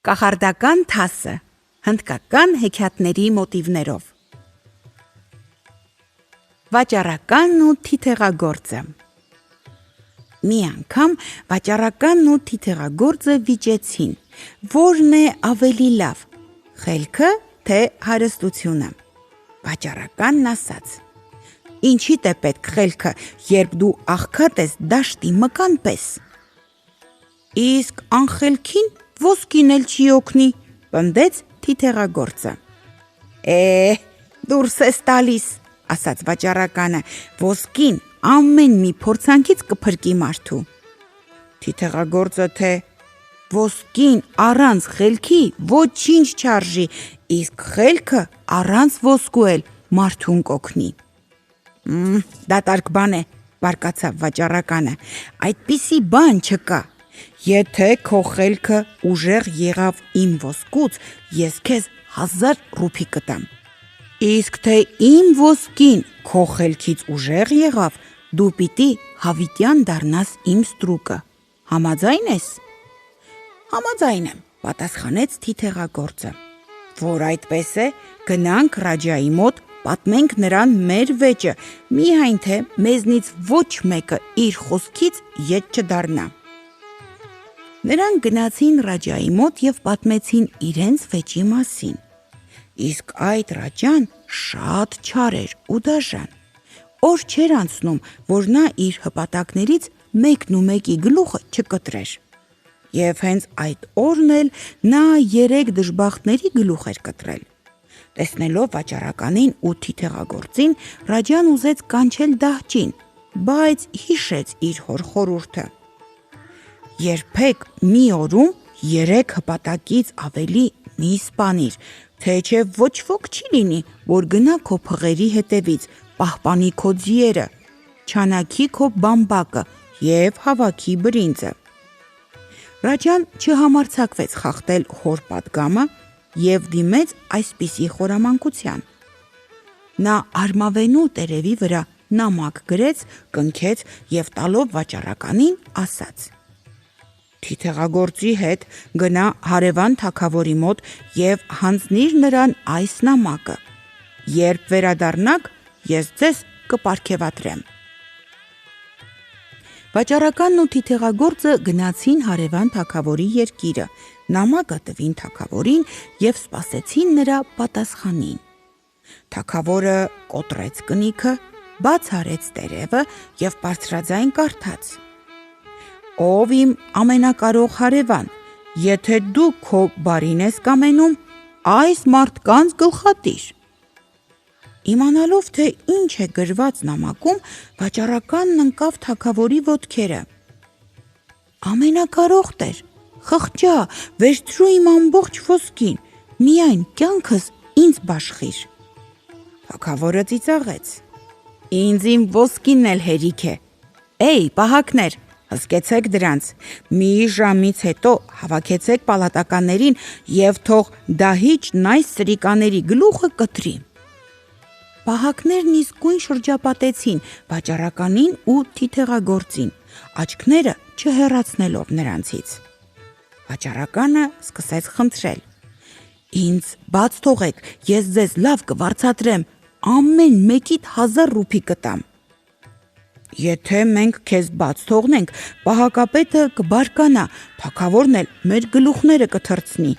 Կախարդական թասը, հնդկական հեքիաթների մոտիվներով։ Վաճառականն ու թիթեղագործը։ Մի անգամ վաճառականն ու թիթեղագործը վիճեցին, որն է ավելի լավ, խելքը թե հարստությունը։ Վաճառականն ասաց. «Ինչիդ է պետք խելքը, երբ դու աղքատ ես դաշտի մկան պես»։ «Իսկ անխելքին ոսկին էլ չի օգնի», պնդեց թիթեղագործը։ Դուրս ես տալիս, ասաց վաճառականը, ոսկին ամեն մի փորձանքից կփրկի մարդու։ Թիթեղագործը թե ոսկին առանց խելքի ոչինչ չարժի, իսկ խելքը առանց ոսկու էլ մարդուն կօգնի։ Դատարկ բան է, բարկացավ վաճառականը, այդպիսի բան չկա։ Եթե քո խելքը ուժեղ եղավ իմ ոսկուց, ես քեզ 1000 ռուփի կտամ։ Իսկ թե իմ ոսկին քո խելքից ուժեղ եղավ, դու պիտի հավիտյան դառնաս իմ ստրուկը։ Համաձայն ես։ Համաձայն եմ, պատասխանեց թիթեղագործը։ Որ այդպես է, գնանք Ռաջայի մոտ, պատմենք նրան մեր վեճը, միայն թե մեզնից ոչ մեկը իր խոսքից ետ չդառնա։ Նրանք գնացին Ռաջայի մոտ և պատմեցին իրենց վեճի մասին։ Իսկ այդ Ռաջան շատ չար էր ու դաժան։ Օր չէր անցնում, որ նա իր հպատակներից մեկն ու մեկի գլուխը չկտրեր։ Եվ հենց այդ օրն էլ նա 3 դժբախտների գլուխ էր կտրել։ Տեսնելով վաճառականին ու թիթեղագործին, Ռաջան ուզեց կանչել դահճին, բայց հիշեց իր հոր խորհուրդը։ Երբեք մի օրում 3 հպատակից ավելի մի սպանիր, թե չէ ոչ ոք չի լինի, որ գնա քո փղերի հետևից, պահպանի քո ձիերը, չանակի քո բամբակը և հավաքի բրինձը։ Ռաջան չհամարձակվեց խախտել հոր պատգամը և դիմեց այսպիսի խորամանկության։ Նա արմավենու տերևի վրա նամակ գրեց, կնքեց և տալով վաճառականին ասաց. Թիթեղագործի հետ գնա հարևան թագավորի մոտ և հանձնիր նրան այս նամակը։ Երբ վերադառնաք, ես ձեզ կպարգևատրեմ։ Վաճառականն ու թիթեղագործը գնացին հարևան թագավորի երկիրը, նամակը տվին թագավորին և սպասեցին նրա պատասխանին։ Թագավորը կոտրեց կնիքը, բաց արեց տերևը և բարձրաձայն կարդաց. Ով իմ ամենակարող հարևան, եթե դու քո բարին ես կամենում, այս մարդկանց գլխատիր։ Իմանալով, թե ինչ է գրված նամակում, վաճառականն ընկավ թագավորի ոտքերը։ Ամենակարող տեր, խղճա, վերցրու իմ ամբողջ ոսկին, միայն կյանքս ինձ բաշխիր։ Թագավորը ծիծաղեց. Ինձ իմ ոսկին էլ հերիք է։ Պահակներ, հսկեցեք դրանց, մի ժամից հետո հավաքեցեք պալատականներին և թող դահիճն այս սրիկաների գլուխը կտրի։ Պահակներն իսկույն շրջապատեցին վաճառականին ու թիթեղագործին, աչքները չհեռացնելով նրանցից։ Վաճառականը սկսեց խնդրել. Ինձ բաց թողեք, ես ձեզ լավ կվարձատրեմ, ամեն մեկիդ 1000 ռուփի կտամ։ Եթե մենք քեզ բաց թողնենք, պահակապետը կբարկանա, թագավորն էլ մեր գլուխները կթռցնի,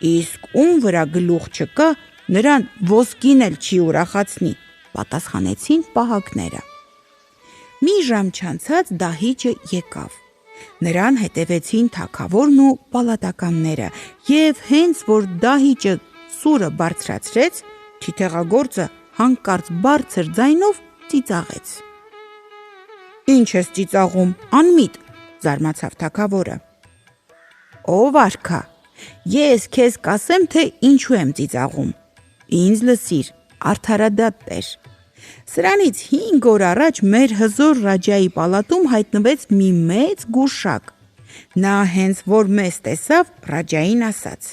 իսկ ում վրա գլուխ չկա, նրան ոսկին էլ չի ուրախացնի, պատասխանեցին պահակները։ Մի ժամ չանցած դահիճը եկավ։ Նրան հետևեցին թագավորն ու պալատականները, և հենց որ դահիճը սուրը բարձրացրեց, թիթեղագործը հանկարծ բարձր ձայնով ծիծաղեց։ Ինչ ես ծիծաղում, անմիտ, զարմացավ թագավորը։ Ով արքա, ես քեզ կասեմ, թե ինչու եմ ծիծաղում։ Ինձ լսիր, արդարադատ տեր։ Սրանից 5 օր առաջ մեր հզոր Ռաջայի պալատում հայտնվեց մի մեծ գուշակ։ Նա հենց որ մեզ տեսավ, Ռաջային ասաց.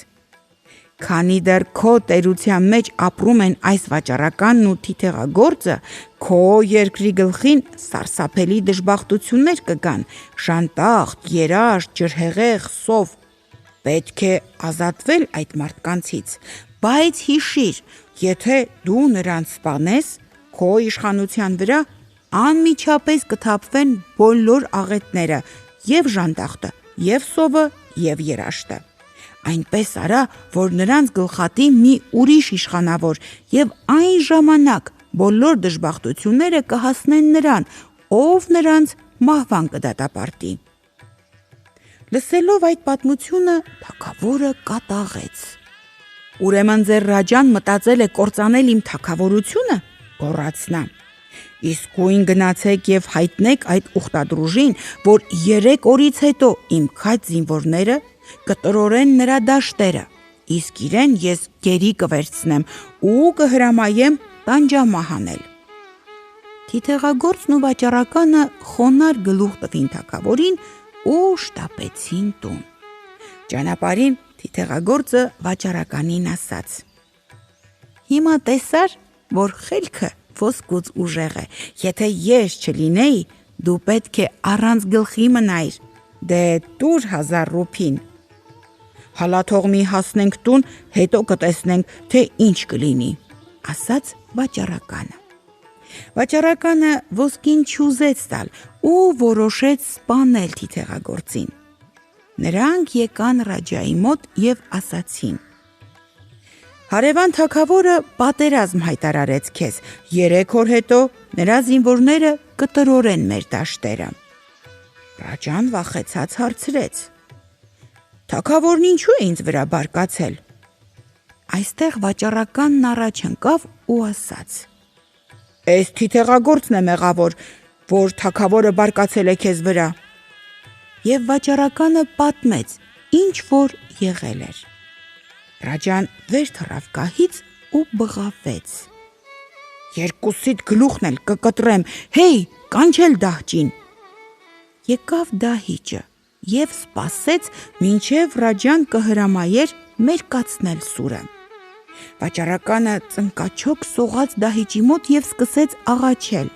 Քանի դեռ քո տերության մեջ ապրում են այս վաճառականն ու թիթեղագործը, քո երկրի գլխին սարսափելի դժբախտություններ կգան, ժանտախտ, երաշտ, ջրհեղեղ, սով։ Պետք է ազատվել այդ մարդկանցից, բայց հիշիր, եթե դու նրանց սպանես, քո իշխանության վրա անմիջապես կթափվեն բոլոր աղետները, եւ ժանդախտը, եւ սովը, եւ երաշտը։ Այնպես արա, որ նրանց գլխատի մի ուրիշ իշխանավոր, եւ այն ժամանակ բոլոր դժբախտությունները կհասնեն նրան, ով նրանց մահվան կդատապարտի։ Լսելով այդ պատմությունը, թագավորը կատաղեց։ Ուրեմն ձեր Ռաջան մտածել է կործանել իմ թագավորությունը, գոռաց նա։ Իսկույն գնացեք եւ հայտնեք այդ ուխտադրուժին, որ 3 օրից հետո իմ քաջ զինվորները կտրորեն նրա դաշտերը, իսկ իրեն ես գերի կվերցնեմ ու կհրամայեմ տանջամահ անել։ Թիթեղագործն ու վաճառականը խոնարհ գլուխ տվին թագավորին ու շտապեցին տուն։ Ճանապարհին թիթեղագործը վաճառականին ասաց. Հիմա տեսար, որ խելքը ոսկուց ուժեղ է, եթե ես չլինեի, դու պետք է առանց գլխի մնայիր, դե տուր 1000 ռուփին։ Հալա թող մի հասնենք տուն, հետո կտեսնենք, թե ինչ կլինի, ասաց վաճառականը։ Վաճառականը ոսկին չուզեց տալ ու որոշեց սպանել թիթեղագործին։ Նրանք եկան Ռաջայի մոտ եւ ասացին. Հարևան թագավորը պատերազմ հայտարարեց քեզ, 3 օր հետո նրա զինվորները կտրորեն մեր դաշտերը։ Ռաջան վախեցած հարցրեց. Թագավորն ինչու է ինձ վրա բարկացել։ Այստեղ վաճառականն առաջ ընկավ ու ասաց. Էս թիթեղագործն է մեղավոր, որ թագավորը բարկացել է քեզ վրա։ Եվ վաճառականը պատմեց, ինչ որ եղել էր։ Ռաջան վեր թռավ գահից ու բղավեց. Երկուսիդ գլուխն էլ կկտրեմ, հեյ, կանչել դահճին։ Եկավ դահիճը եւ սպասեց, մինչեւ Ռաջան կհրամայեր մերկացնել սուրը։ Վաճառականը ծնկաչոք սողաց դահիճի մոտ եւ սկսեց աղաչել.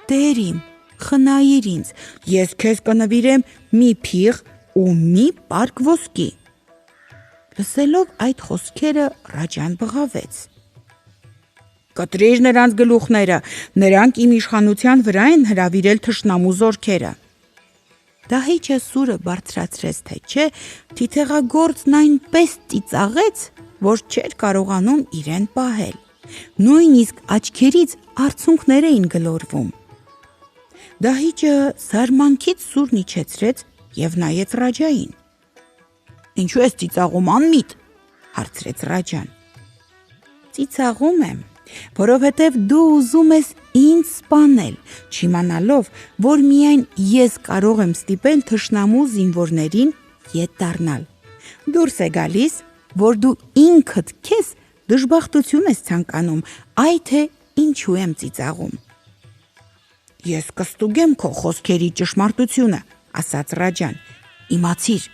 Տեր իմ, խնայիր ինձ, ես քեզ կնվիրեմ մի փիղ ու մի պարկ ոսկի։ Լսելով այդ խոսքերը Ռաջան բղավեց. Կտրիր նրանց գլուխները, նրանք իմ իշխանության վրա են հրավիրել թշնամու զորքերը։ Դահիճը սուրը բարձրացրեց թե չէ, թիթեղագործն այնպես ծիծաղեց, որ չէր կարողանում իրեն պահել։ Նույնիսկ աչքերից արցունքներ էին գլորվում։ Դահիճը զարմանքից սուրն իջեցրեց եւ նայեց Ռաջային։ Ինչու ես ծիծաղում անմիտ, հարցրեց Ռաջան։ Ծիծաղում եմ, որովհետև դու ուզում ես ինձ սպանել, չիմանալով, որ միայն ես կարող եմ ստիպել թշնամու զինվորներին ետ դառնալ։ Դուրս է գալիս, որ դու ինքդ քեզ դժբախտություն ես ցանկանում, այ թե ինչու եմ ծիծաղում։ Ես կստուգեմ քո խոսքերի ճշմարտությունը, ասաց Ռաջան։ Իմացիր,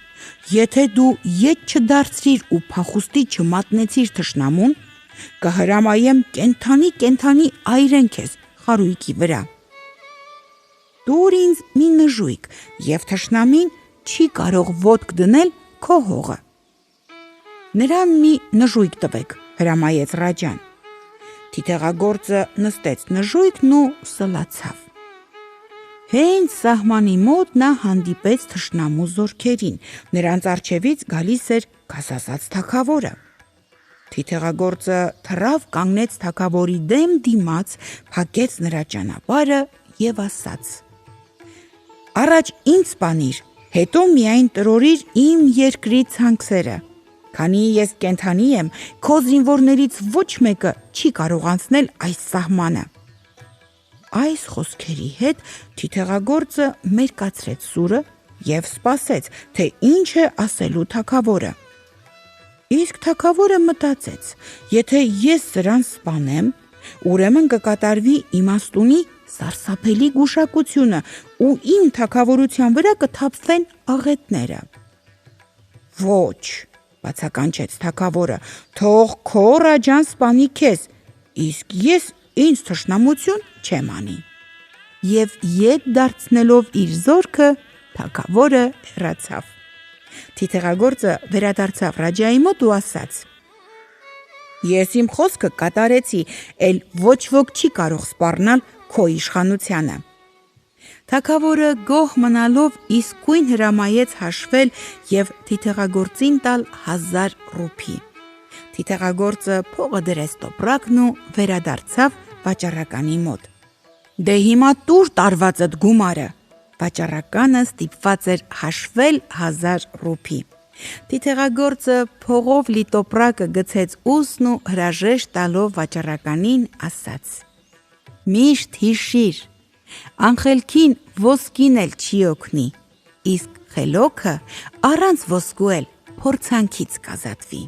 եթե դու ետ չդարձրիր ու փախուստի չմատնեցիր թշնամուն, կհրամայեմ կենթանի այրեն քեզ խարույկի վրա։ Դուր ինձ մի նժույգ եւ թշնամին չի կարող ոտք դնել քո հողը։ Նրան մի նժույգ տվեք, հրամայեց Ռաջան։ Թիթեղագործը նստեց նժույգն ու սլացավ։ Հենց սահմանի մոտ նա հանդիպեց թշնամու զորքերին, նրանց առջևից գալիս էր գազազած թագավորը։ Թիթեղագործը թռավ կանգնեց թագավորի դեմ դիմաց, փակեց նրա ճանապարհը եւ ասաց. Առաջ ինձ սպանիր, հետո միայն տրորիր իմ երկրի ցանքսերը։ Քանի ես կենթանի եմ, քո զինվորներից ոչ մեկը չի կարող անցնել այս սահմանը։ Այս խոսքերի հետ թիթեղագործը մերկացրեց սուրը եւ սպասեց, թե ինչ է ասելու թագավորը։ Իսկ թագավորը մտածեց. եթե ես սրան սպանեմ, ուրեմն կկատարվի իմաստունի սարսափելի գուշակությունը ու իմ թագավորության վրա կթափվեն աղետները։ Ոչ, բացականչեց թագավորը, թող քո Ռաջան սպանի քեզ, իսկ ես ինձ թշնամություն չեմ անի։ Եվ ետ դարձնելով իր զորքը, թագավորը հեռացավ։ Թիթեղագործը վերադարձավ Ռաջայի մոտ ու ասաց. «Ես իմ խոսքը կատարեցի, էլ ոչ ոք չի կարող սպառնալ քո իշխանությանը»։ Թագավորը գոհ մնալով իսկույն հրամայեց հաշվել և թիթեղագործին տալ 1000 ռուփի։ Թիթեղագործը փողը դրեց տոպրակն ու վերադարձավ վաճառականի մոտ։ «Դե հիմա տուր տարվածդ գումարը»։ Վաճառականը ստիպված էր հաշվել 1000 ռուփի։ Թիթեղագործը փողով լի տոպրակը գցեց ուսն ու հրաժեշտ տալով վաճառականին ասաց. «Միշտ հիշիր, անխելքին ոսկին էլ չի օգնի, իսկ խելոքը առանց ոսկու էլ փորձանքից կազատվի»։